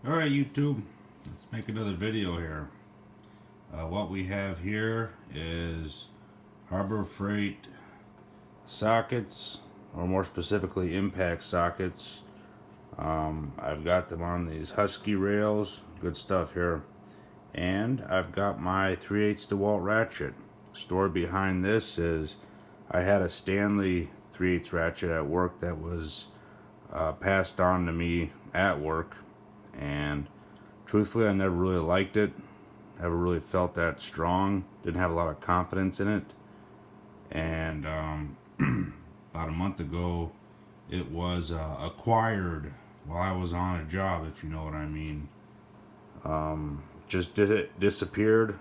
Alright YouTube, let's make another video here. What we have here is Harbor Freight sockets, or more specifically impact sockets. I've got them on these Husky rails, good stuff here. And I've got my 3/8 Dewalt ratchet. Story behind this is I had a Stanley 3/8 ratchet at work that was passed on to me at work, and truthfully I never really liked it, never really felt that strong, didn't have a lot of confidence in it. And about a month ago it was acquired while I was on a job, if you know what I mean. Just disappeared,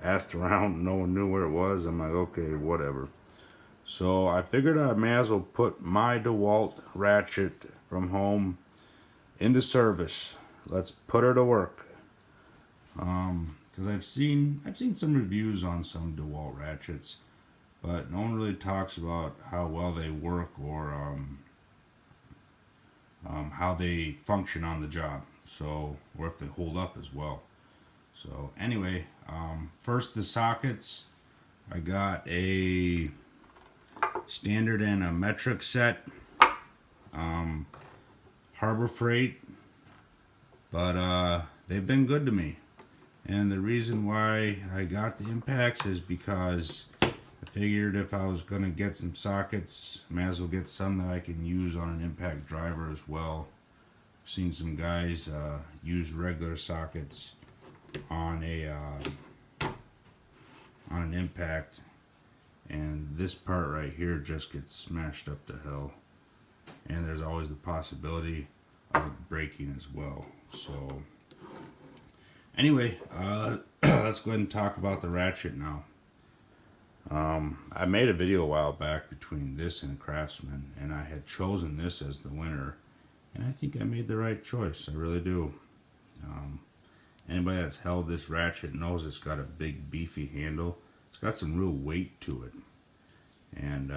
asked around, no one knew where it was. I'm like, okay, whatever. So I figured I may as well put my DeWalt ratchet from home into service. Let's put her to work. Because I've seen some reviews on some DeWalt ratchets, but no one really talks about how well they work, or how they function on the job. So, or if they hold up as well. So anyway, first the sockets. I got a standard and a metric set, Harbor Freight, but they've been good to me. And the reason why I got the impacts is because I figured if I was going to get some sockets, I may as well get some that I can use on an impact driver as well. I've seen some guys use regular sockets on an impact, and this part right here just gets smashed up to hell, and there's always the possibility of it breaking as well. So anyway, let's go ahead and talk about the ratchet now. I made a video a while back between this and Craftsman, and I had chosen this as the winner, and I think I made the right choice. I really do. Anybody that's held this ratchet knows it's got a big beefy handle. It's got some real weight to it. And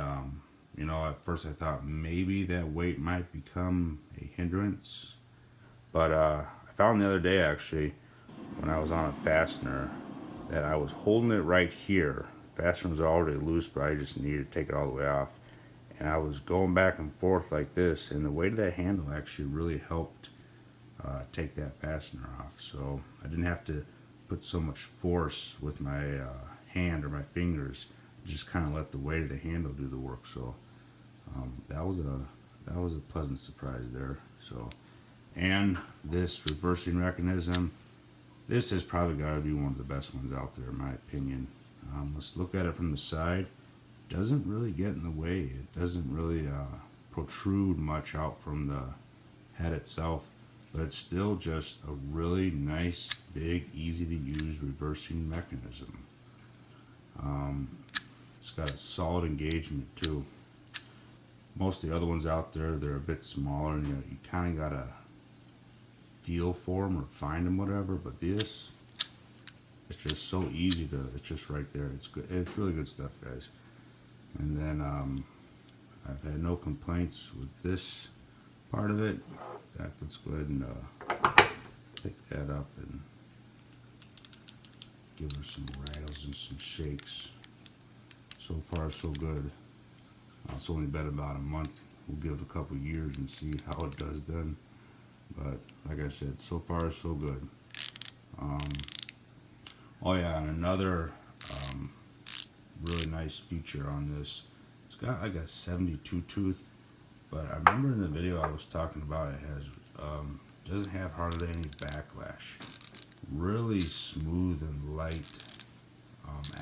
you know, at first I thought maybe that weight might become a hindrance. But I found the other day, actually, when I was on a fastener, that I was holding it right here. The fastener was already loose, but I just needed to take it all the way off. And I was going back and forth like this, and the weight of that handle actually really helped take that fastener off. So I didn't have to put so much force with my hand or my fingers. Just kind of let the weight of the handle do the work. So that was a pleasant surprise there. So, and this reversing mechanism, this has probably got to be one of the best ones out there in my opinion. Let's look at it from the side. It doesn't really get in the way. It doesn't really protrude much out from the head itself, but it's still just a really nice, big, easy to use reversing mechanism. It's got a solid engagement too. Most of the other ones out there, they're a bit smaller, and you kind of gotta feel for them or find them, whatever. But this, it's just so easy to. It's just right there. It's good. It's really good stuff, guys. And then I've had no complaints with this part of it. In fact, let's go ahead and pick that up and give her some rattles and some shakes. So far, so good. It's only been about a month. We'll give it a couple years and see how it does then. But like I said, so far, so good. Oh yeah, and another really nice feature on this. It's got like a 72 tooth, but I remember in the video I was talking about it has doesn't have hardly any backlash. Really smooth and light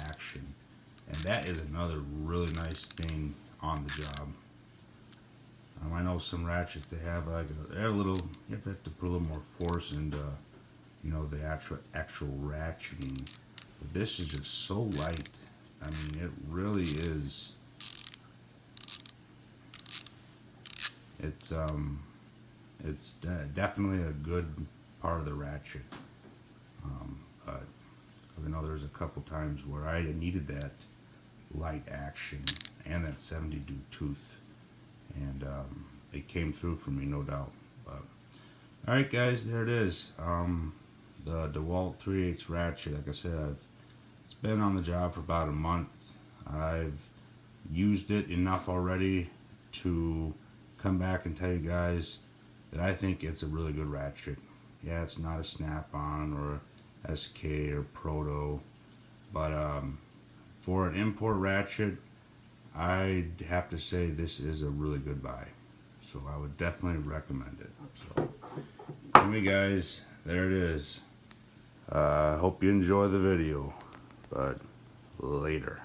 action, and that is another really nice thing on the job. I know some ratchets, they have like a little, you have to put a little more force into, you know, the actual ratcheting. But this is just so light. I mean, it really is. It's definitely a good part of the ratchet. But I know there's a couple times where I needed that light action and that 72 tooth, and it came through for me, no doubt. But Alright guys, there it is. The Dewalt 3/8 ratchet. Like I said, it's been on the job for about a month. I've used it enough already to come back and tell you guys that I think it's a really good ratchet. Yeah, it's not a Snap-on or SK or Proto, but for an import ratchet, I'd have to say this is a really good buy. So I would definitely recommend it. So anyway guys, there it is. Hope you enjoy the video, but later.